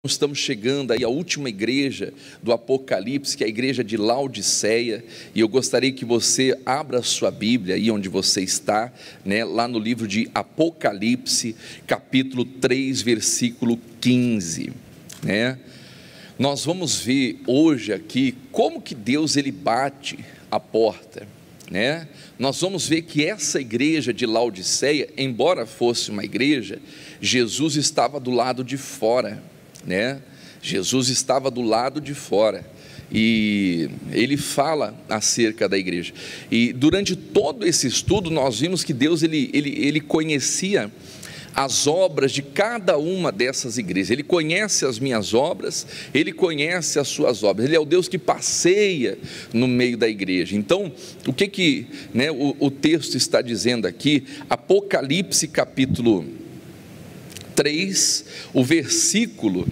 Estamos chegando aí à última igreja do Apocalipse, que é a igreja de Laodiceia, e eu gostaria que você abra a sua Bíblia aí onde você está, né, lá no livro de Apocalipse, capítulo 3, versículo 15, né? Nós vamos ver hoje aqui como que Deus ele bate a porta, né? Nós vamos ver que essa igreja de Laodiceia, embora fosse uma igreja, Jesus estava do lado de fora, né? Jesus estava do lado de fora e ele fala acerca da igreja. E durante todo esse estudo nós vimos que Deus ele conhecia as obras de cada uma dessas igrejas. Ele conhece as minhas obras, ele conhece as suas obras. Ele é o Deus que passeia no meio da igreja. Então, o que né, o texto está dizendo aqui? Apocalipse capítulo 3, o versículo,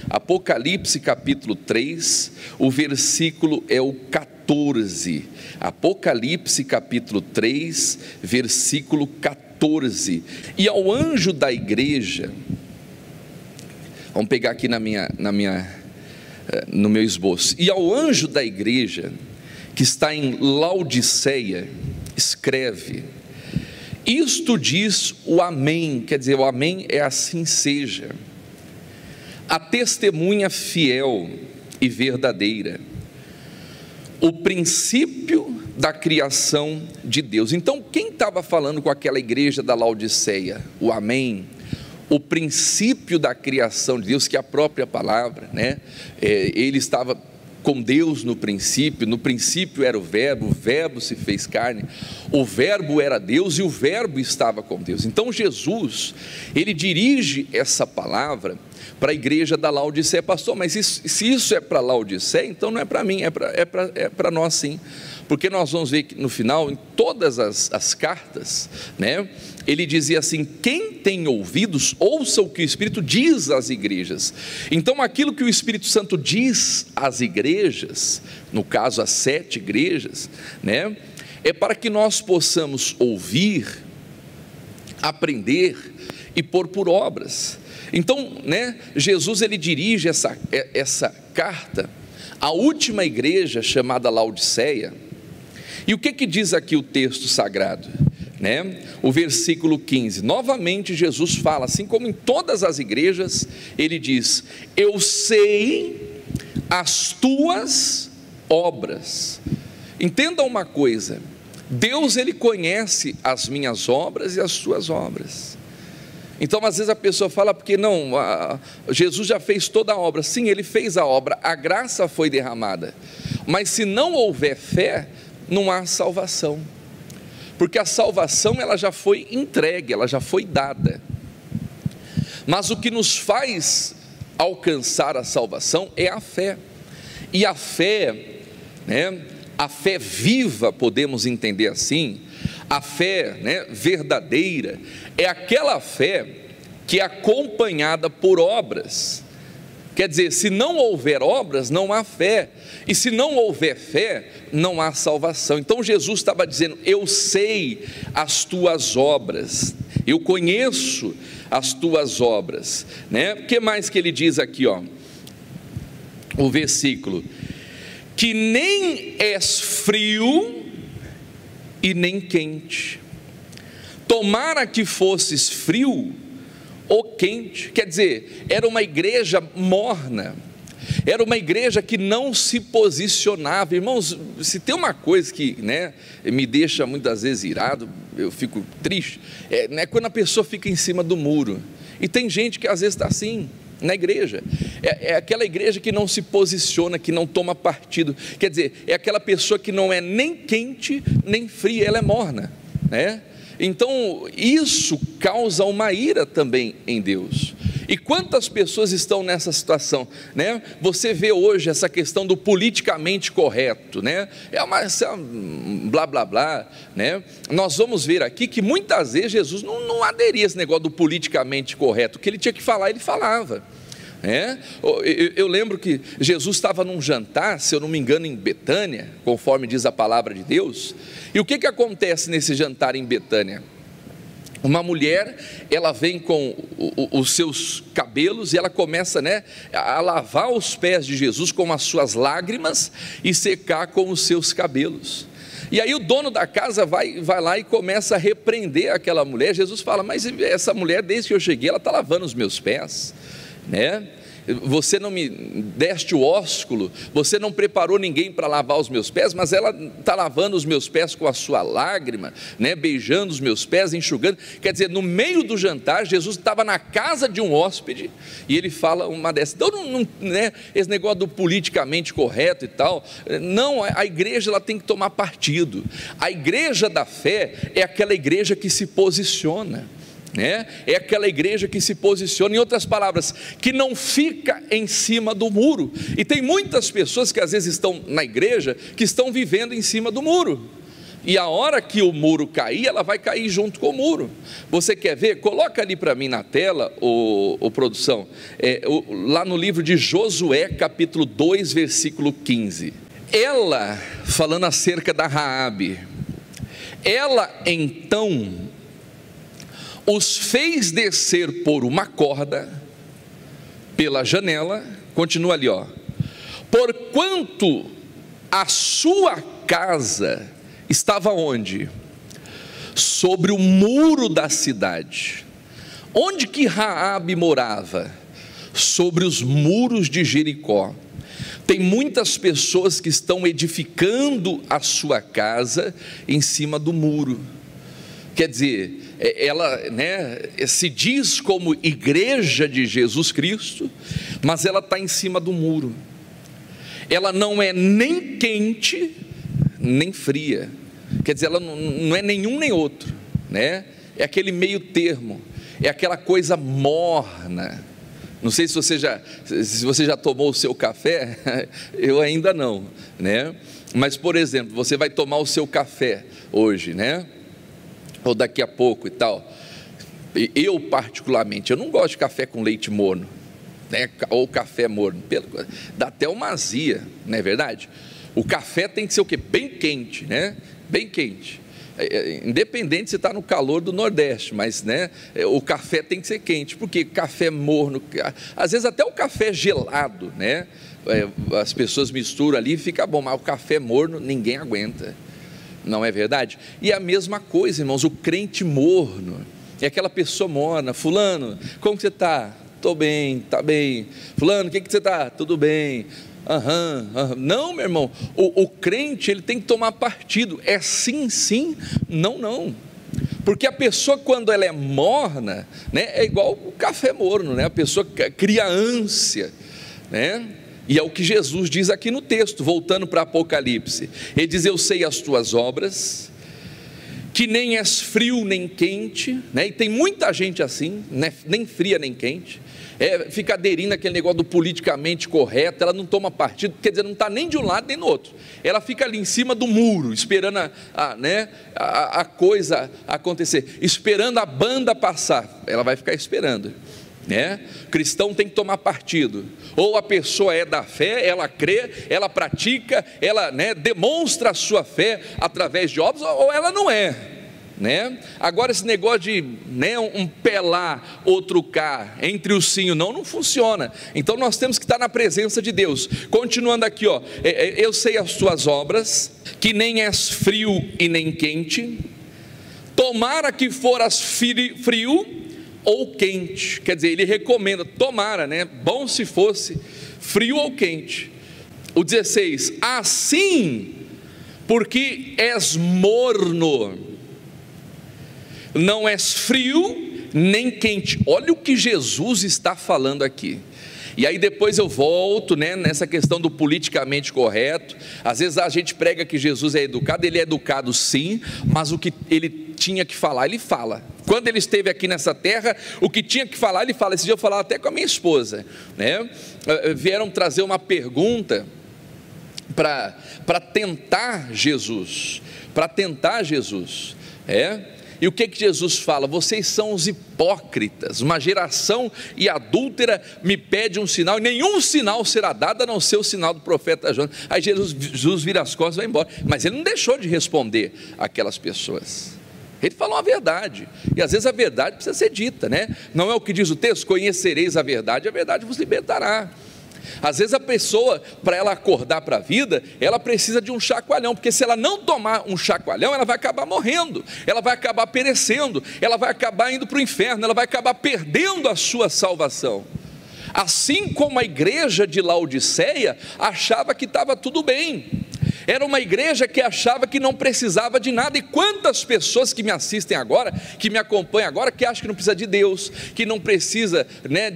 Apocalipse capítulo 3, o versículo é o 14, Apocalipse capítulo 3, versículo 14, e ao anjo da igreja, vamos pegar aqui no meu esboço, e ao anjo da igreja, que está em Laodiceia, escreve: isto diz o Amém, quer dizer, o Amém é assim seja, a testemunha fiel e verdadeira, o princípio da criação de Deus. Então, quem estava falando com aquela igreja da Laodiceia? O Amém, o princípio da criação de Deus, que é a própria palavra, né? Ele estava com Deus no princípio era o verbo se fez carne, o verbo era Deus e o verbo estava com Deus. Então Jesus, ele dirige essa palavra para a igreja da Laodiceia. Pastor, mas se isso é para Laodiceia, então não é para mim, é para nós sim, porque nós vamos ver que no final, em todas as cartas, né, ele dizia assim: quem tem ouvidos, ouça o que o Espírito diz às igrejas. Então aquilo que o Espírito Santo diz às igrejas, no caso as 7 igrejas, né, é para que nós possamos ouvir, aprender e pôr por obras. Então, né, Jesus ele dirige essa carta à última igreja chamada Laodiceia. E o que diz aqui o texto sagrado? Né? O versículo 15, novamente Jesus fala, assim como em todas as igrejas, ele diz: eu sei as tuas obras. Entenda uma coisa, Deus ele conhece as minhas obras e as suas obras. Então às vezes a pessoa fala, porque não, Jesus já fez toda a obra. Sim, ele fez a obra, a graça foi derramada, mas se não houver fé, não há salvação, porque a salvação ela já foi entregue, ela já foi dada, mas o que nos faz alcançar a salvação é a fé, e a fé, né, a fé viva, podemos entender assim, a fé, né, verdadeira, é aquela fé que é acompanhada por obras. Quer dizer, se não houver obras, não há fé, e se não houver fé, não há salvação. Então Jesus estava dizendo: eu sei as tuas obras, eu conheço as tuas obras, né? O que mais que ele diz aqui, ó? O versículo: que nem és frio e nem quente, tomara que fosses frio ou quente. Quer dizer, era uma igreja morna, era uma igreja que não se posicionava. Irmãos, se tem uma coisa que, né, me deixa muitas vezes irado, eu fico triste, né, quando a pessoa fica em cima do muro, e tem gente que às vezes está assim na igreja, é aquela igreja que não se posiciona, que não toma partido. Quer dizer, é aquela pessoa que não é nem quente nem fria, ela é morna, né? Então isso causa uma ira também em Deus. E quantas pessoas estão nessa situação, né? Você vê hoje essa questão do politicamente correto, né? Essa blá blá blá, né? Nós vamos ver aqui que muitas vezes Jesus não aderia a esse negócio do politicamente correto. O que ele tinha que falar, ele falava. Eu lembro que Jesus estava num jantar, se eu não me engano, em Betânia, conforme diz a palavra de Deus. E o que acontece nesse jantar em Betânia? Uma mulher, ela vem com os seus cabelos e ela começa, né, a lavar os pés de Jesus com as suas lágrimas e secar com os seus cabelos. E aí o dono da casa vai lá e começa a repreender aquela mulher. Jesus fala: mas essa mulher, desde que eu cheguei, ela está lavando os meus pés, né? Você não me deste o ósculo, você não preparou ninguém para lavar os meus pés, mas ela está lavando os meus pés com a sua lágrima, né, beijando os meus pés, enxugando. Quer dizer, no meio do jantar, Jesus estava na casa de um hóspede, e ele fala uma dessas. Então, né, esse negócio do politicamente correto e tal, não, a igreja ela tem que tomar partido. A igreja da fé é aquela igreja que se posiciona, né? É aquela igreja que se posiciona, em outras palavras, que não fica em cima do muro. E tem muitas pessoas que às vezes estão na igreja, que estão vivendo em cima do muro, e a hora que o muro cair, ela vai cair junto com o muro. Você quer ver? Coloca ali para mim na tela, produção, lá no livro de Josué, capítulo 2, versículo 15. Ela, falando acerca da Raabe, ela então os fez descer por uma corda pela janela, continua ali, porquanto a sua casa estava onde? Sobre o muro da cidade. Onde que Raabe morava? Sobre os muros de Jericó. Tem muitas pessoas que estão edificando a sua casa em cima do muro. Quer dizer, ela, né, se diz como igreja de Jesus Cristo, mas ela está em cima do muro. Ela não é nem quente, nem fria. Quer dizer, ela não é nenhum nem outro, né? É aquele meio termo, é aquela coisa morna. Não sei se você já tomou o seu café, eu ainda não, né? Mas, por exemplo, você vai tomar o seu café hoje, né? Ou daqui a pouco e tal. Eu particularmente, eu não gosto de café com leite morno, né? Ou café morno, dá até uma azia, não é verdade? O café tem que ser o quê? Bem quente, né? Bem quente. Independente se está no calor do Nordeste, mas, né, o café tem que ser quente, porque café morno, às vezes até o café gelado, né? As pessoas misturam ali e fica bom, mas o café morno ninguém aguenta. Não é verdade? E a mesma coisa, irmãos, o crente morno, é aquela pessoa morna. Fulano, como que você está? Estou bem, está bem. Fulano, o que você está? Tudo bem. Não, meu irmão, o crente, ele tem que tomar partido, é sim, sim, não, não. Porque a pessoa, quando ela é morna, né, é igual o café morno, né? A pessoa cria ânsia, né? E é o que Jesus diz aqui no texto, voltando para Apocalipse. Ele diz: eu sei as tuas obras, que nem és frio nem quente, né? E tem muita gente assim, né? Nem fria nem quente, fica aderindo àquele negócio do politicamente correto. Ela não toma partido, quer dizer, não está nem de um lado nem do outro, ela fica ali em cima do muro, esperando a coisa acontecer, esperando a banda passar, ela vai ficar esperando, né? Cristão tem que tomar partido. Ou a pessoa é da fé, ela crê, ela pratica, ela, né, demonstra a sua fé através de obras, ou ela não é, né? Agora esse negócio de, né, um pé lá, outro cá, entre o sim e o não funciona. Então nós temos que estar na presença de Deus. Continuando aqui, eu sei as tuas obras, que nem és frio e nem quente, tomara que foras frio ou quente. Quer dizer, ele recomenda, tomara, né? Bom se fosse frio ou quente. O 16, assim, porque és morno, não és frio nem quente. Olha o que Jesus está falando aqui. E aí depois eu volto, né, nessa questão do politicamente correto. Às vezes a gente prega que Jesus é educado, ele é educado sim, mas o que ele tinha que falar, ele fala. Quando ele esteve aqui nessa terra, o que tinha que falar, ele fala. Esse dia eu falava até com a minha esposa, né? Vieram trazer uma pergunta para tentar Jesus, E o que Jesus fala? Vocês são os hipócritas, uma geração e adúltera me pede um sinal, e nenhum sinal será dado a não ser o sinal do profeta Jonas. Aí Jesus vira as costas e vai embora, mas ele não deixou de responder aquelas pessoas. Ele falou a verdade, e às vezes a verdade precisa ser dita, né? Não é o que diz o texto? Conhecereis a verdade vos libertará. Às vezes a pessoa, para ela acordar para a vida, ela precisa de um chacoalhão, porque se ela não tomar um chacoalhão, ela vai acabar morrendo, ela vai acabar perecendo, ela vai acabar indo para o inferno, ela vai acabar perdendo a sua salvação. Assim como a igreja de Laodiceia achava que estava tudo bem, era uma igreja que achava que não precisava de nada. E quantas pessoas que me assistem agora, que me acompanham agora, que acham que não precisa de Deus, que não precisa, né,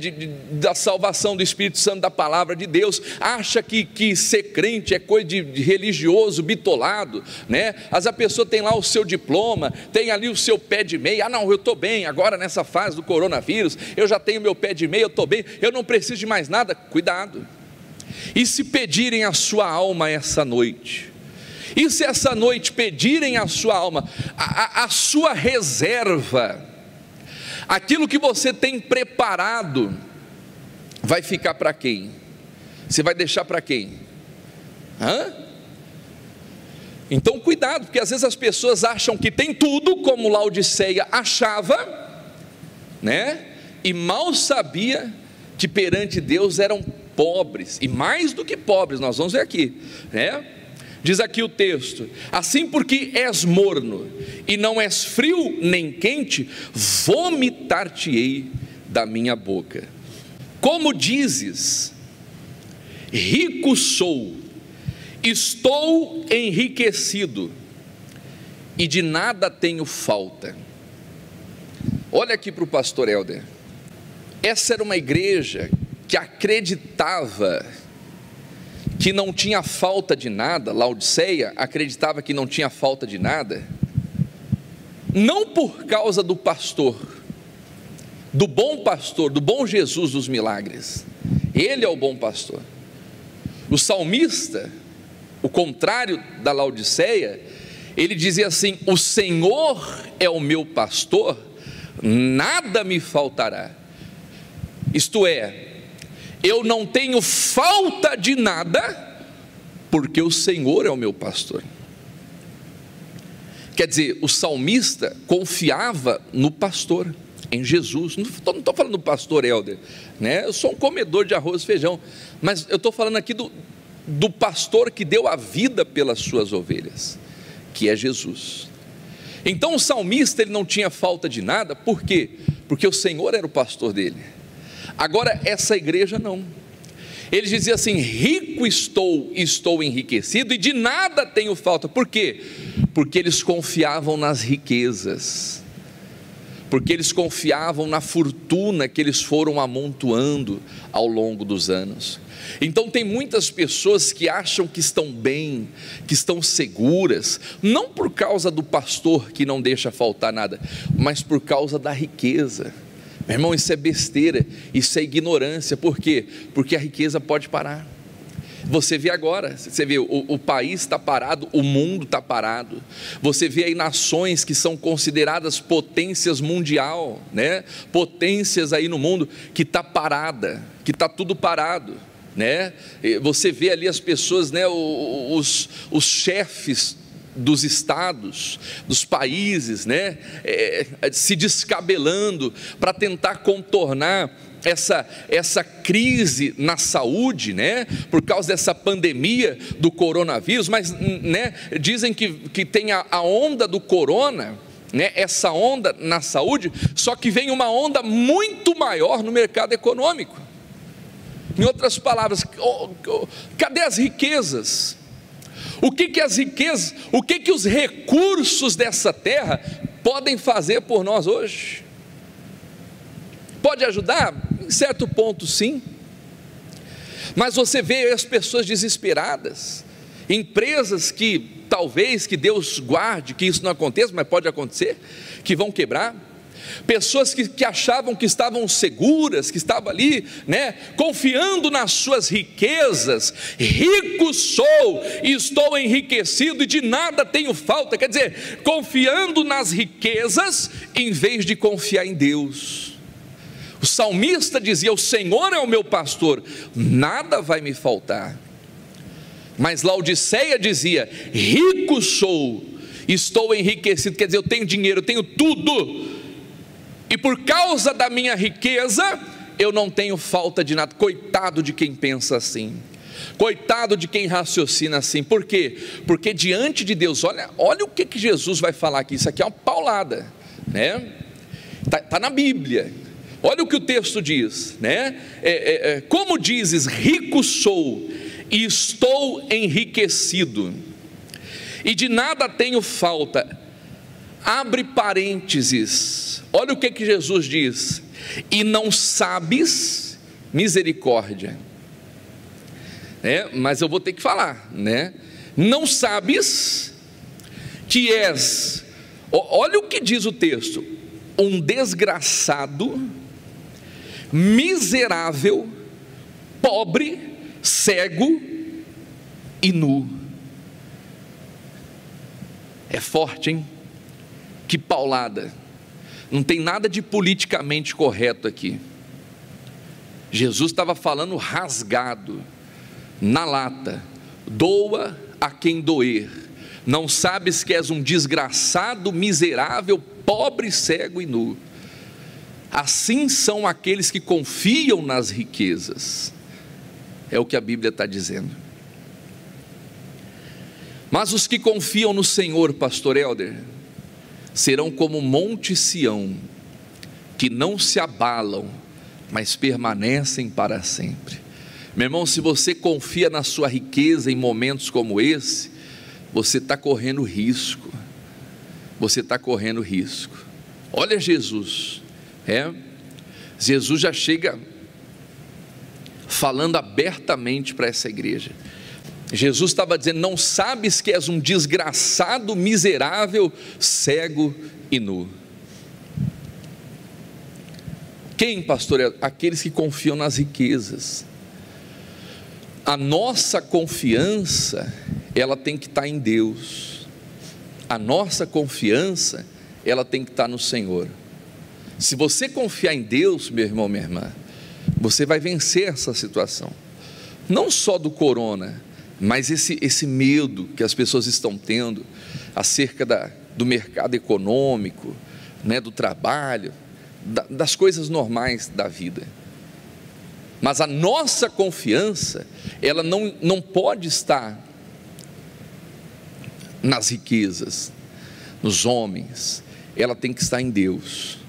da salvação do Espírito Santo, da palavra de Deus, acha que ser crente é coisa de religioso, bitolado, né? A pessoa tem lá o seu diploma, tem ali o seu pé de meia, não, eu estou bem, agora nessa fase do coronavírus, eu já tenho meu pé de meia, eu estou bem, eu não preciso de mais nada. Cuidado. E se pedirem a sua alma essa noite, e se essa noite pedirem a sua alma, a sua reserva, aquilo que você tem preparado, vai ficar para quem? Você vai deixar para quem? Então cuidado, porque às vezes as pessoas acham que tem tudo, como Laodiceia achava, né? E mal sabia que perante Deus eram pobres, e mais do que pobres, nós vamos ver aqui, né? Diz aqui o texto: assim, porque és morno e não és frio nem quente, vomitar-te-ei da minha boca. Como dizes, rico sou, estou enriquecido e de nada tenho falta. Olha aqui para o pastor Helder. Essa era uma igreja que acreditava que não tinha falta de nada. Laodiceia acreditava que não tinha falta de nada, não por causa do pastor, do bom Jesus dos milagres. Ele é o bom pastor. O salmista, o contrário da Laodiceia, ele dizia assim: o Senhor é o meu pastor, nada me faltará. Isto é, eu não tenho falta de nada, porque o Senhor é o meu pastor. Quer dizer, o salmista confiava no pastor, em Jesus. Não estou falando do pastor Helder, né? Eu sou um comedor de arroz e feijão, mas eu estou falando aqui do pastor que deu a vida pelas suas ovelhas, que é Jesus. Então o salmista, ele não tinha falta de nada. Por quê? Porque o Senhor era o pastor dele. Agora essa igreja não. Ele dizia assim: rico estou enriquecido e de nada tenho falta. Por quê? Porque eles confiavam nas riquezas, porque eles confiavam na fortuna que eles foram amontoando ao longo dos anos. Então tem muitas pessoas que acham que estão bem, que estão seguras, não por causa do pastor que não deixa faltar nada, mas por causa da riqueza. Meu irmão, isso é besteira, isso é ignorância. Por quê? Porque a riqueza pode parar. Você vê agora, você vê, o país está parado, o mundo está parado. Você vê aí nações que são consideradas potências mundial, né? Potências aí no mundo, que está parada, que está tudo parado, né? Você vê ali as pessoas, né? Os chefes dos estados, dos países, né, se descabelando para tentar contornar essa crise na saúde, né, por causa dessa pandemia do coronavírus. Mas, né, dizem que tem a onda do corona, né, essa onda na saúde, só que vem uma onda muito maior no mercado econômico. Em outras palavras, cadê as riquezas? O que as riquezas, o que os recursos dessa terra podem fazer por nós hoje? Pode ajudar? Em certo ponto sim, mas você vê as pessoas desesperadas, empresas que talvez, que Deus guarde que isso não aconteça, mas pode acontecer, que vão quebrar. Pessoas que achavam que estavam seguras, que estavam ali, né, confiando nas suas riquezas. Rico sou e estou enriquecido e de nada tenho falta. Quer dizer, confiando nas riquezas em vez de confiar em Deus. O salmista dizia: o Senhor é o meu pastor, nada vai me faltar. Mas Laodiceia dizia: rico sou, estou enriquecido, quer dizer, eu tenho dinheiro, eu tenho tudo, e por causa da minha riqueza, eu não tenho falta de nada. Coitado de quem pensa assim, coitado de quem raciocina assim. Por quê? Porque diante de Deus, olha o que Jesus vai falar aqui. Isso aqui é uma paulada, né? Está na Bíblia. Olha o que o texto diz, né? Como dizes, rico sou e estou enriquecido, e de nada tenho falta. Abre parênteses, olha o que Jesus diz: e não sabes, misericórdia, mas eu vou ter que falar, né? Não sabes que és, olha o que diz o texto, um desgraçado, miserável, pobre, cego e nu. É forte, hein? Que paulada. Não tem nada de politicamente correto aqui. Jesus estava falando rasgado, na lata: doa a quem doer. Não sabes que és um desgraçado, miserável, pobre, cego e nu. Assim são aqueles que confiam nas riquezas. É o que a Bíblia está dizendo. Mas os que confiam no Senhor, pastor Helder, serão como o monte Sião, que não se abalam, mas permanecem para sempre. Meu irmão, se você confia na sua riqueza em momentos como esse, você está correndo risco. Você está correndo risco. Olha Jesus, Jesus já chega falando abertamente para essa igreja. Jesus estava dizendo: não sabes que és um desgraçado, miserável, cego e nu. Quem, pastor? Aqueles que confiam nas riquezas. A nossa confiança, ela tem que estar em Deus. A nossa confiança, ela tem que estar no Senhor. Se você confiar em Deus, meu irmão, minha irmã, você vai vencer essa situação. Não só do corona, mas esse medo que as pessoas estão tendo acerca do mercado econômico, do trabalho, das coisas normais da vida. Mas a nossa confiança, ela não pode estar nas riquezas, nos homens, ela tem que estar em Deus.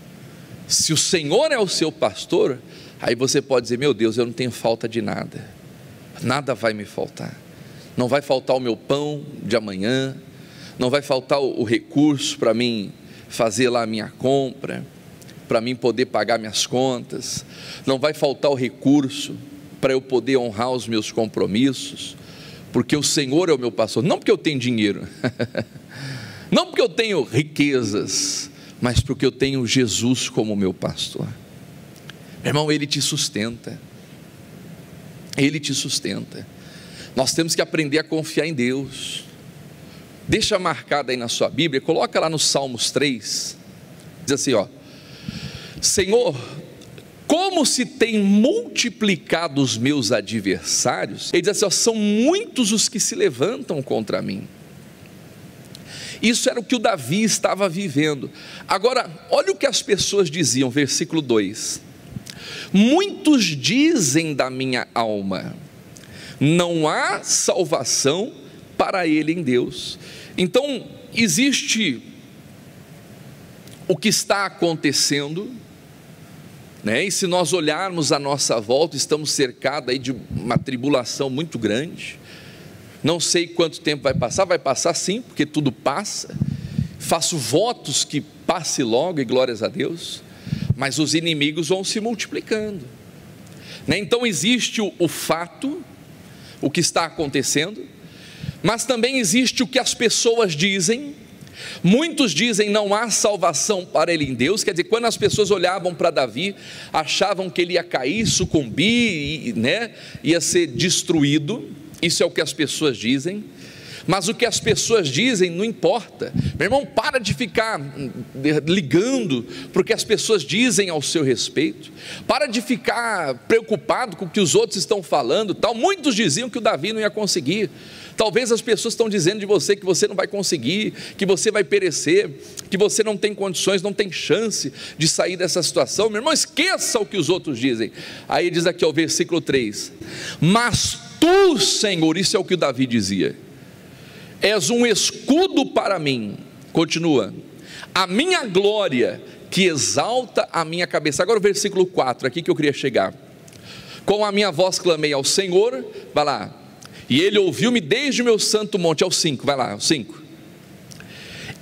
Se o Senhor é o seu pastor, aí você pode dizer: meu Deus, eu não tenho falta de nada, nada vai me faltar. Não vai faltar o meu pão de amanhã, não vai faltar o recurso para mim fazer lá a minha compra, para mim poder pagar minhas contas, não vai faltar o recurso para eu poder honrar os meus compromissos, porque o Senhor é o meu pastor. Não porque eu tenho dinheiro, não porque eu tenho riquezas, mas porque eu tenho Jesus como meu pastor. Meu irmão, Ele te sustenta, Ele te sustenta. Nós temos que aprender a confiar em Deus. Deixa marcado aí na sua Bíblia, coloca lá no Salmos 3, diz assim: Senhor, como se tem multiplicado os meus adversários. Ele diz assim: são muitos os que se levantam contra mim. Isso era o que o Davi estava vivendo. Agora, olha o que as pessoas diziam, versículo 2: muitos dizem da minha alma, não há salvação para ele em Deus. Então, existe o que está acontecendo, e se nós olharmos à nossa volta, estamos cercados aí de uma tribulação muito grande. Não sei quanto tempo vai passar sim, porque tudo passa. Faço votos que passe logo, e glórias a Deus. Mas os inimigos vão se multiplicando, Então existe o fato, o que está acontecendo, mas também existe o que as pessoas dizem. Muitos dizem: não há salvação para ele em Deus. Quer dizer, quando as pessoas olhavam para Davi, achavam que ele ia cair, sucumbir, ia ser destruído. Isso é o que as pessoas dizem. Mas o que as pessoas dizem não importa. Meu irmão, para de ficar ligando para o que as pessoas dizem ao seu respeito. Para de ficar preocupado com o que os outros estão falando, tal. Muitos diziam que o Davi não ia conseguir. Talvez as pessoas estão dizendo de você que você não vai conseguir, que você vai perecer, que você não tem condições, não tem chance de sair dessa situação. Meu irmão, esqueça o que os outros dizem. Aí diz aqui, ó, o versículo 3: mas tu, Senhor, isso é o que o Davi dizia, és um escudo para mim. Continua: a minha glória que exalta a minha cabeça. Agora o versículo 4, aqui que eu queria chegar. Com a minha voz clamei ao Senhor, vai lá, e Ele ouviu-me desde o meu santo monte. É o 5, vai lá, o 5.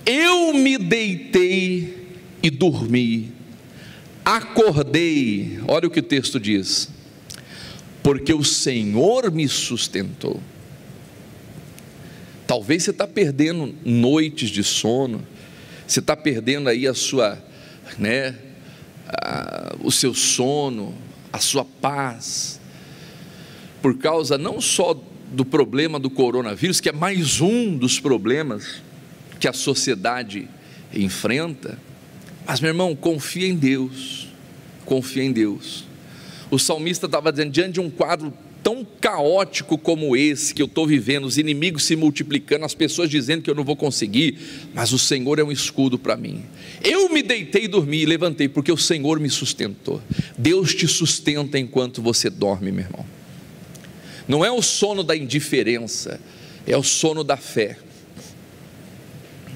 Eu me deitei e dormi, acordei, olha o que o texto diz, porque o Senhor me sustentou. Talvez você está perdendo noites de sono, você está perdendo aí a sua, o seu sono, a sua paz, por causa não só do problema do coronavírus, que é mais um dos problemas que a sociedade enfrenta, mas, meu irmão, confia em Deus, confia em Deus. O salmista estava dizendo, diante de um quadro tão caótico como esse que eu estou vivendo, os inimigos se multiplicando, as pessoas dizendo que eu não vou conseguir, mas o Senhor é um escudo para mim. Eu me deitei e dormi e levantei, porque o Senhor me sustentou. Deus te sustenta enquanto você dorme, meu irmão. Não é o sono da indiferença, é o sono da fé.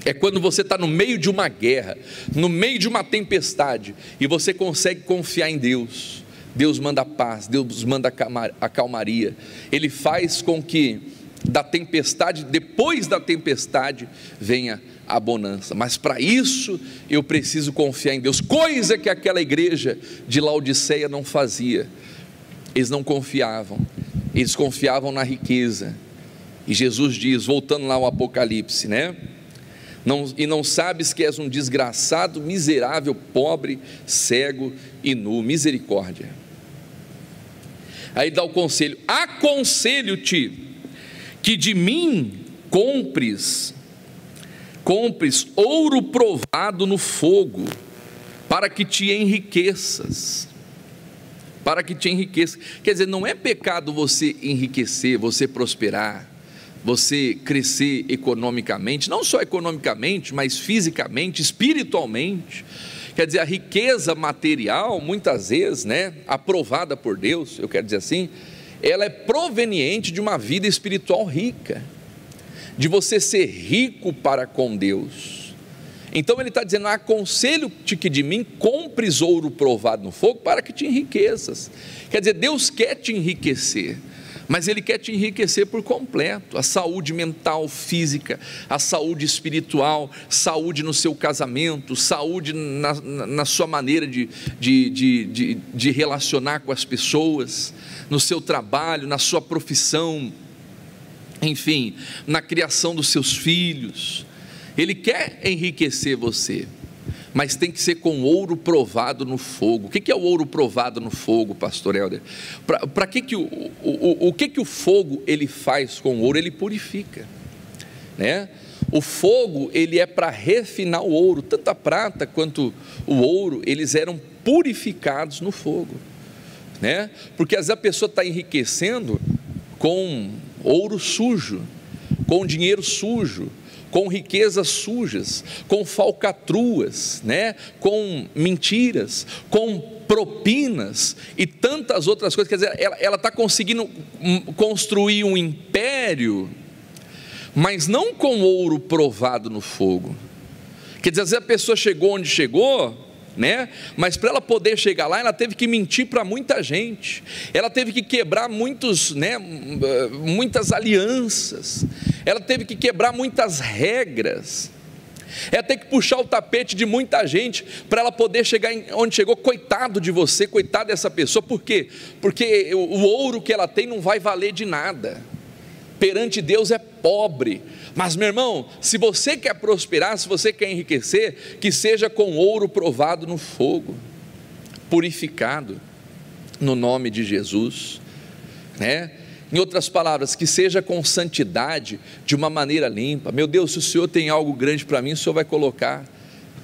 É quando você está no meio de uma guerra, no meio de uma tempestade, e você consegue confiar em Deus. Deus manda paz, Deus manda a calmaria. Ele faz com que da tempestade, depois da tempestade, venha a bonança. Mas para isso eu preciso confiar em Deus, coisa que aquela igreja de Laodiceia não fazia. Eles não confiavam, eles confiavam na riqueza. E Jesus diz, voltando lá ao Apocalipse, e não sabes que és um desgraçado, miserável, pobre, cego e nu. Misericórdia. Aí dá o conselho: aconselho-te que de mim compres ouro provado no fogo, para que te enriqueças. Para que te enriqueça. Quer dizer, não é pecado você enriquecer, você prosperar, você crescer economicamente, não só economicamente, mas fisicamente, espiritualmente. Quer dizer, a riqueza material, muitas vezes, aprovada por Deus, eu quero dizer assim, ela é proveniente de uma vida espiritual rica, de você ser rico para com Deus. Então ele está dizendo, aconselho-te que de mim compres ouro provado no fogo, para que te enriqueças. Quer dizer, Deus quer te enriquecer, mas Ele quer te enriquecer por completo. A saúde mental, física, a saúde espiritual, saúde no seu casamento, saúde na sua maneira de relacionar com as pessoas, no seu trabalho, na sua profissão, enfim, na criação dos seus filhos. Ele quer enriquecer você, mas tem que ser com ouro provado no fogo. O que é o ouro provado no fogo, pastor Helder? O que o fogo ele faz com o ouro? Ele purifica, O fogo ele é para refinar o ouro. Tanto a prata quanto o ouro, eles eram purificados no fogo, Porque às vezes a pessoa está enriquecendo com ouro sujo, com dinheiro sujo, com riquezas sujas, com falcatruas, com mentiras, com propinas e tantas outras coisas. Quer dizer, ela está conseguindo construir um império, mas não com ouro provado no fogo. Quer dizer, às vezes a pessoa chegou onde chegou, mas para ela poder chegar lá, ela teve que mentir para muita gente, ela teve que quebrar muitas alianças, ela teve que quebrar muitas regras, ela teve que puxar o tapete de muita gente para ela poder chegar onde chegou. Coitado de você, coitado dessa pessoa. Por quê? Porque o ouro que ela tem não vai valer de nada, perante Deus é pobre. Mas, meu irmão, se você quer prosperar, se você quer enriquecer, que seja com ouro provado no fogo, purificado, no nome de Jesus, Em outras palavras, que seja com santidade, de uma maneira limpa. Meu Deus, se o Senhor tem algo grande para mim, o Senhor vai colocar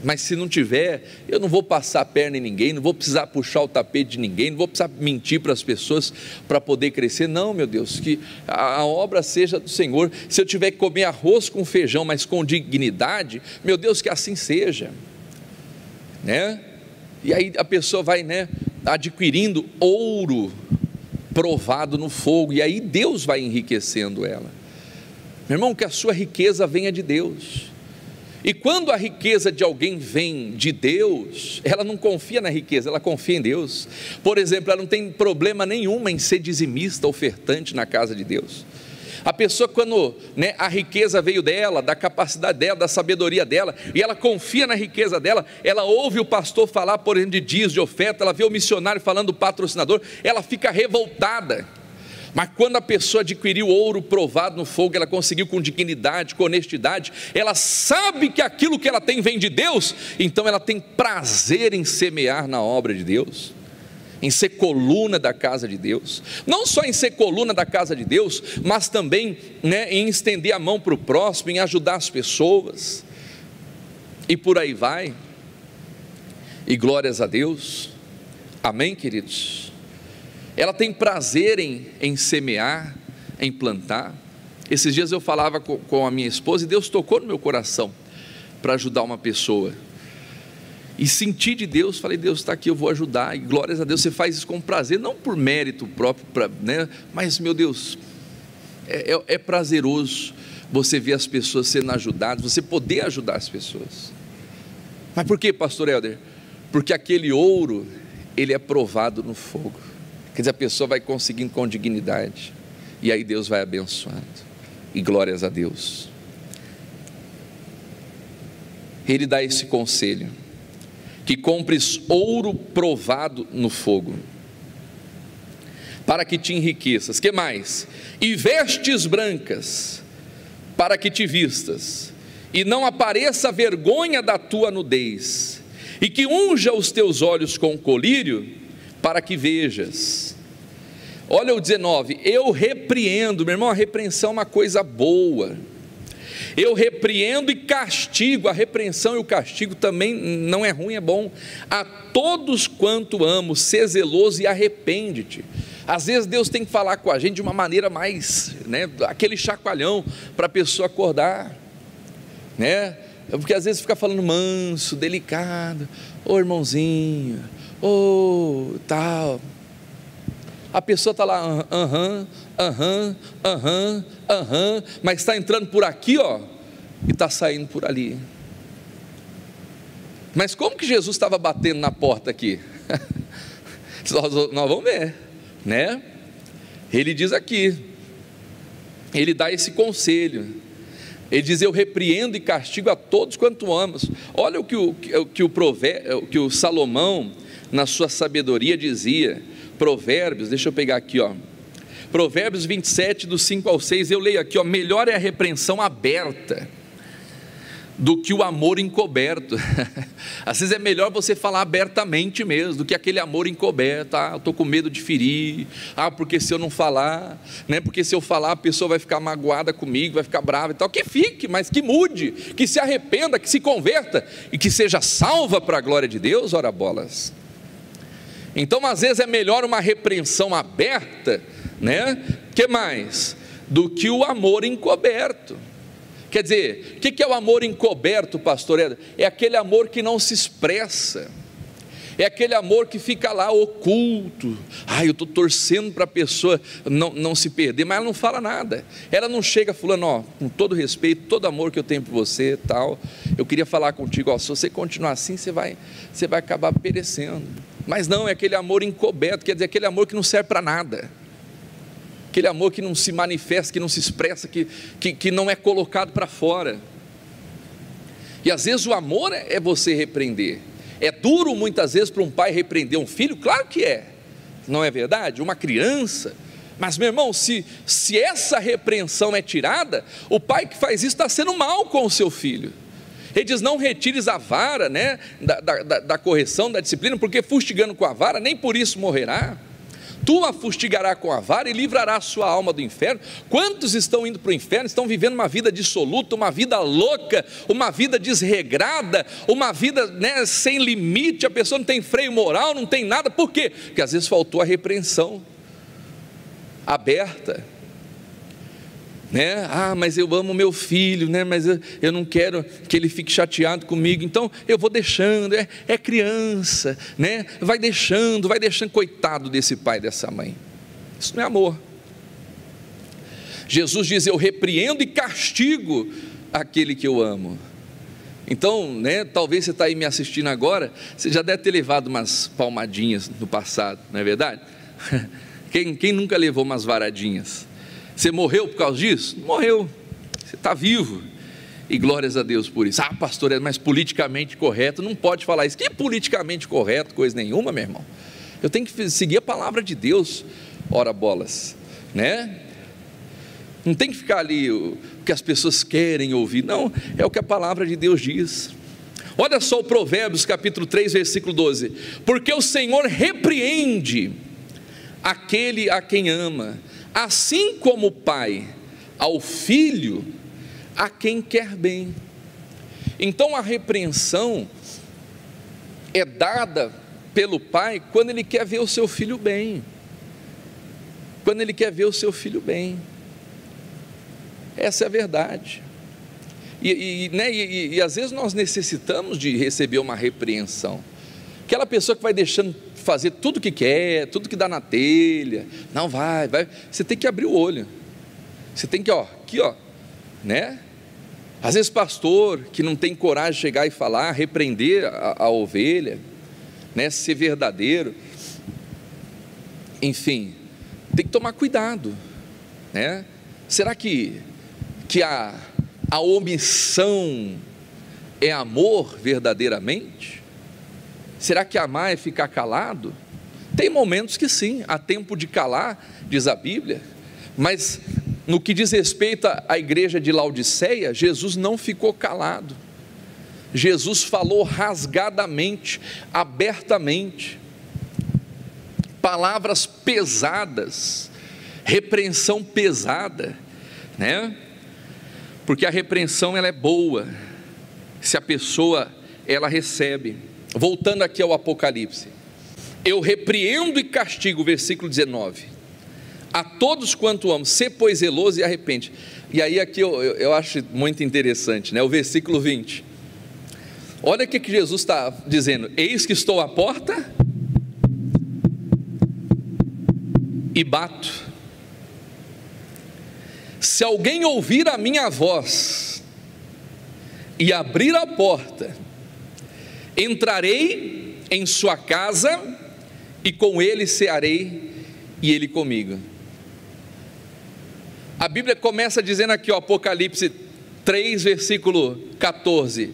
Mas se não tiver, eu não vou passar a perna em ninguém, não vou precisar puxar o tapete de ninguém, não vou precisar mentir para as pessoas para poder crescer. Não, meu Deus, que a obra seja do Senhor. Se eu tiver que comer arroz com feijão, mas com dignidade, meu Deus, que assim seja, né? E aí a pessoa vai, né, adquirindo ouro provado no fogo, e aí Deus vai enriquecendo ela. Meu irmão, que a sua riqueza venha de Deus. E quando a riqueza de alguém vem de Deus, ela não confia na riqueza, ela confia em Deus. Por exemplo, ela não tem problema nenhum em ser dizimista, ofertante na casa de Deus. A pessoa, quando, né, a riqueza veio dela, da capacidade dela, da sabedoria dela, e ela confia na riqueza dela, ela ouve o pastor falar, por exemplo, de dias de oferta, ela vê o missionário falando do patrocinador, ela fica revoltada. Mas quando a pessoa adquiriu ouro provado no fogo, ela conseguiu com dignidade, com honestidade, ela sabe que aquilo que ela tem vem de Deus, então ela tem prazer em semear na obra de Deus, em ser coluna da casa de Deus. Não só em ser coluna da casa de Deus, mas também, né, em estender a mão para o próximo, em ajudar as pessoas, e por aí vai. E glórias a Deus. Amém, queridos? Ela tem prazer em semear, em plantar. Esses dias eu falava com a minha esposa, e Deus tocou no meu coração para ajudar uma pessoa, e senti de Deus, falei: Deus está aqui, eu vou ajudar. E glórias a Deus, você faz isso com prazer, não por mérito próprio, né? Mas meu Deus, é prazeroso você ver as pessoas sendo ajudadas, você poder ajudar as pessoas. Mas por que, pastor Helder? Porque aquele ouro, ele é provado no fogo. Quer dizer, a pessoa vai conseguindo com dignidade, e aí Deus vai abençoando, e glórias a Deus. Ele dá esse conselho, que compres ouro provado no fogo, para que te enriqueças. Que mais? E vestes brancas, para que te vistas, e não apareça a vergonha da tua nudez, e que unja os teus olhos com colírio, para que vejas. Olha o 19, eu repreendo, meu irmão, a repreensão é uma coisa boa, eu repreendo e castigo. A repreensão e o castigo também não é ruim, é bom. A todos quanto amo, sê zeloso e arrepende-te. Às vezes Deus tem que falar com a gente de uma maneira mais, né, aquele chacoalhão, para a pessoa acordar, né? Porque às vezes fica falando manso, delicado, ô irmãozinho, ô tal, a pessoa está lá, mas está entrando por aqui, ó, e está saindo por ali. Mas como que Jesus estava batendo na porta aqui? Nós vamos ver, né? Ele diz aqui, ele dá esse conselho, ele diz: eu repreendo e castigo a todos quanto amas. Olha o que o Salomão, na sua sabedoria, dizia. Provérbios, deixa eu pegar aqui, ó, Provérbios 27, do 5 ao 6, eu leio aqui, ó: melhor é a repreensão aberta do que o amor encoberto. Às vezes é melhor você falar abertamente mesmo, do que aquele amor encoberto. Ah, eu estou com medo de ferir, porque se eu não falar, né, porque se eu falar a pessoa vai ficar magoada comigo, vai ficar brava e tal. Que fique, mas que mude, que se arrependa, que se converta, e que seja salva para a glória de Deus. Ora bolas. Então às vezes é melhor uma repreensão aberta, né, que mais? Do que o amor encoberto. Quer dizer, o que é o amor encoberto, pastor Eder? É aquele amor que não se expressa, é aquele amor que fica lá oculto. Eu estou torcendo para a pessoa não se perder, mas ela não fala nada, ela não chega falando: ó, com todo respeito, todo amor que eu tenho por você, tal, eu queria falar contigo, ó, se você continuar assim, você vai acabar perecendo. Mas não, é aquele amor encoberto, quer dizer, aquele amor que não serve para nada, aquele amor que não se manifesta, que não se expressa, que não é colocado para fora. E às vezes o amor é você repreender. É duro muitas vezes para um pai repreender um filho, claro que é, não é verdade? Uma criança. Mas meu irmão, se essa repreensão é tirada, o pai que faz isso está sendo mal com o seu filho. Ele diz: não retires a vara, né, da correção, da disciplina, porque fustigando com a vara, nem por isso morrerá. tu a fustigará com a vara e livrará a sua alma do inferno. Quantos estão indo para o inferno, estão vivendo uma vida dissoluta, uma vida louca, uma vida desregrada, uma vida, né, sem limite, a pessoa não tem freio moral, não tem nada. Por quê? Porque às vezes faltou a repreensão aberta, né? Mas eu amo meu filho, né? Mas eu não quero que ele fique chateado comigo, então eu vou deixando, é criança, né? Vai deixando, coitado desse pai, dessa mãe. Isso não é amor. Jesus diz: eu repreendo e castigo aquele que eu amo. Então, né, talvez você está aí me assistindo agora, você já deve ter levado umas palmadinhas no passado, não é verdade? Quem nunca levou umas varadinhas? Você morreu por causa disso? Morreu, você está vivo, e glórias a Deus por isso. Pastor, mas politicamente correto, não pode falar isso. Que politicamente correto? Coisa nenhuma, meu irmão. Eu tenho que seguir a palavra de Deus, ora bolas, né? Não tem que ficar ali o que as pessoas querem ouvir, não, é o que a palavra de Deus diz. Olha só o Provérbios capítulo 3, versículo 12: porque o Senhor repreende aquele a quem ama, assim como o pai ao filho a quem quer bem. Então a repreensão é dada pelo pai quando ele quer ver o seu filho bem, quando ele quer ver o seu filho bem. Essa é a verdade. E às vezes nós necessitamos de receber uma repreensão. Aquela pessoa que vai deixando fazer tudo que quer, tudo que dá na telha, não vai, você tem que abrir o olho, você tem que, aqui, né? Às vezes pastor que não tem coragem de chegar e falar, repreender a ovelha, né? Ser verdadeiro, enfim, tem que tomar cuidado, né? Será que a omissão é amor verdadeiramente? Será que amar é ficar calado? Tem momentos que sim, há tempo de calar, diz a Bíblia, mas no que diz respeito à igreja de Laodiceia, Jesus não ficou calado, Jesus falou rasgadamente, abertamente, palavras pesadas, repreensão pesada, né? Porque a repreensão ela é boa, se a pessoa ela recebe. Voltando aqui ao Apocalipse, eu repreendo e castigo, versículo 19, a todos quanto amo, sê pois zeloso e arrepende. E aí aqui eu acho muito interessante, né? O versículo 20, olha o que Jesus está dizendo: eis que estou à porta e bato, se alguém ouvir a minha voz e abrir a porta, entrarei em sua casa e com ele cearei e ele comigo. A Bíblia começa dizendo aqui, Apocalipse 3, versículo 14: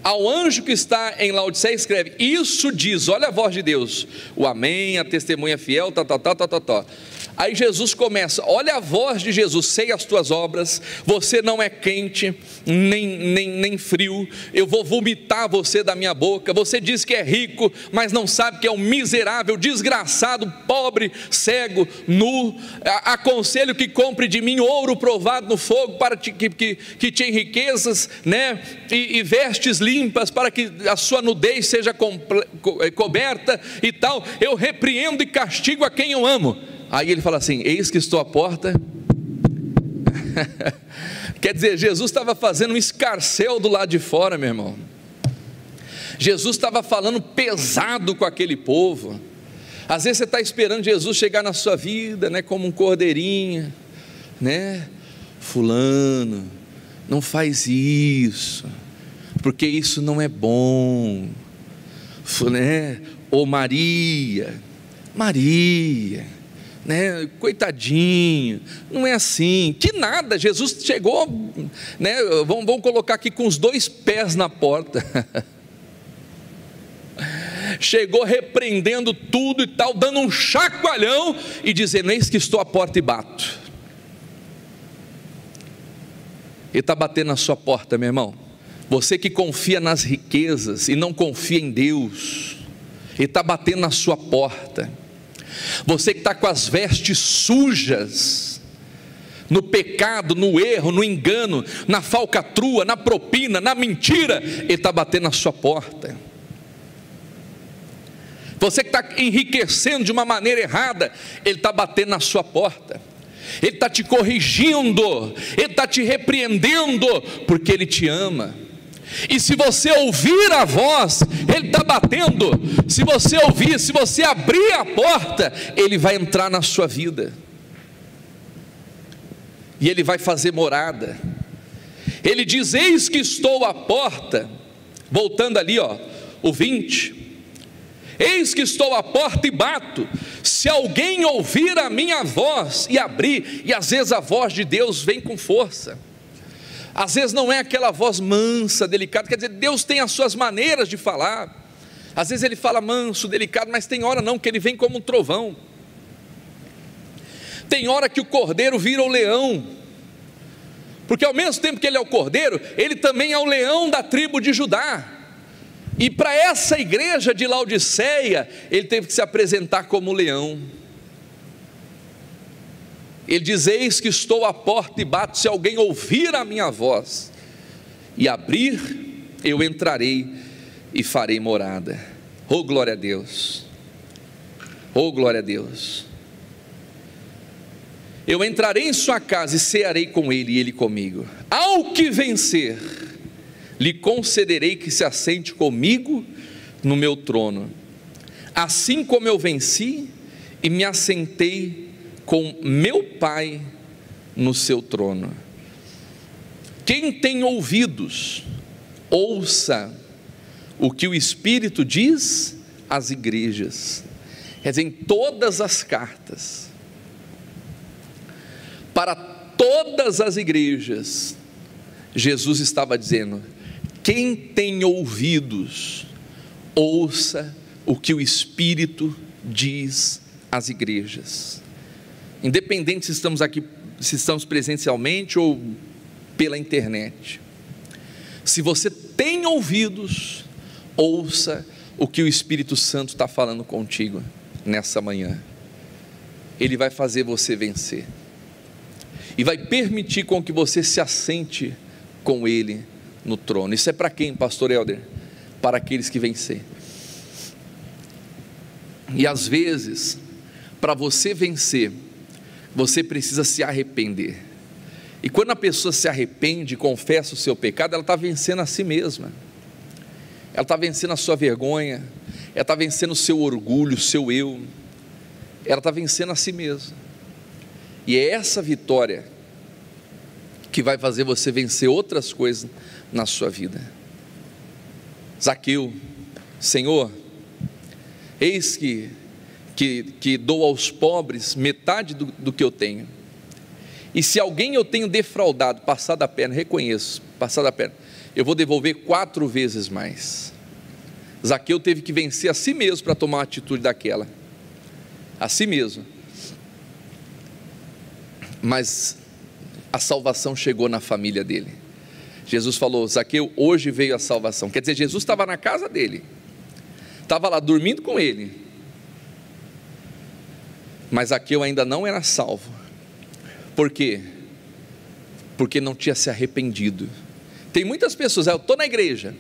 ao anjo que está em Laodiceia escreve, isso diz, olha a voz de Deus, o amém, a testemunha fiel, Aí Jesus começa, olha a voz de Jesus: sei as tuas obras, você não é quente, nem frio, eu vou vomitar você da minha boca. Você diz que é rico, mas não sabe que é um miserável, desgraçado, pobre, cego, nu. Aconselho que compre de mim ouro provado no fogo, para que te enriqueças, né? E vestes limpas, para que a sua nudez seja coberta e tal. Eu repreendo e castigo a quem eu amo. Aí ele fala assim: eis que estou à porta. Quer dizer, Jesus estava fazendo um escarcéu do lado de fora, meu irmão. Jesus estava falando pesado com aquele povo. Às vezes você está esperando Jesus chegar na sua vida, né, como um cordeirinho, né? Fulano, não faz isso, porque isso não é bom, né? Ou Maria, né, coitadinho, não é assim, que nada. Jesus chegou, né, vamos colocar aqui com os dois pés na porta, chegou repreendendo tudo e tal, dando um chacoalhão e dizendo: eis que estou à porta e bato. Ele está batendo na sua porta, meu irmão. Você que confia nas riquezas e não confia em Deus, Ele está batendo na sua porta. Você que está com as vestes sujas, no pecado, no erro, no engano, na falcatrua, na propina, na mentira, Ele está batendo na sua porta. Você que está enriquecendo de uma maneira errada, Ele está batendo na sua porta. Ele está te corrigindo, Ele está te repreendendo, porque Ele te ama. E se você ouvir a voz, Ele está batendo. Se você ouvir, se você abrir a porta, Ele vai entrar na sua vida, e Ele vai fazer morada. Ele diz: eis que estou à porta. Voltando ali, o 20: eis que estou à porta e bato. Se alguém ouvir a minha voz e abrir. E às vezes a voz de Deus vem com força, às vezes não é aquela voz mansa, delicada. Quer dizer, Deus tem as suas maneiras de falar. Às vezes Ele fala manso, delicado, mas tem hora não, que Ele vem como um trovão. Tem hora que o cordeiro vira o leão, porque ao mesmo tempo que Ele é o cordeiro, Ele também é o leão da tribo de Judá. E para essa igreja de Laodiceia, Ele teve que se apresentar como leão. Ele diz: eis que estou à porta e bato. Se alguém ouvir a minha voz e abrir, eu entrarei e farei morada. Oh, glória a Deus! Oh, glória a Deus! Eu entrarei em sua casa e cearei com ele e ele comigo. Ao que vencer, lhe concederei que se assente comigo no meu trono, assim como eu venci e me assentei com meu Pai no seu trono. Quem tem ouvidos, ouça o que o Espírito diz às igrejas. Quer dizer, em todas as cartas, para todas as igrejas, Jesus estava dizendo: quem tem ouvidos, ouça o que o Espírito diz às igrejas. Independente se estamos aqui, se estamos presencialmente ou pela internet, se você tem ouvidos, ouça o que o Espírito Santo está falando contigo nessa manhã. Ele vai fazer você vencer, e vai permitir com que você se assente com Ele no trono. Isso é para quem, pastor Helder? Para aqueles que vencer. E às vezes, para você vencer, você precisa se arrepender. E quando a pessoa se arrepende, confessa o seu pecado, ela está vencendo a si mesma. Ela está vencendo a sua vergonha, ela está vencendo o seu orgulho, o seu eu. Ela está vencendo a si mesma. E é essa vitória que vai fazer você vencer outras coisas na sua vida. Zaqueu: Senhor, eis que dou aos pobres metade do que eu tenho, e se alguém eu tenho defraudado, passado a perna, reconheço, passado a perna, eu vou devolver 4 vezes mais. Zaqueu teve que vencer a si mesmo para tomar uma atitude daquela, a si mesmo. Mas a salvação chegou na família dele. Jesus falou: Zaqueu, hoje veio a salvação. Quer dizer, Jesus estava na casa dele, estava lá dormindo com ele, mas Zaqueu ainda não era salvo. Por quê? Porque não tinha se arrependido. Tem muitas pessoas: eu estou na igreja,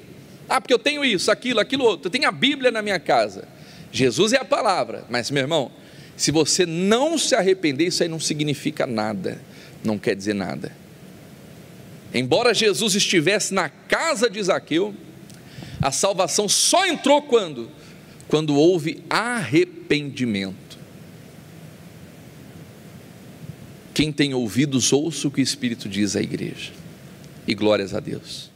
porque eu tenho isso, aquilo outro, eu tenho a Bíblia na minha casa. Jesus é a palavra, mas meu irmão, se você não se arrepender, isso aí não significa nada, não quer dizer nada. Embora Jesus estivesse na casa de Zaqueu, a salvação só entrou quando houve arrependimento. Quem tem ouvidos, ouça o que o Espírito diz à igreja. E glórias a Deus.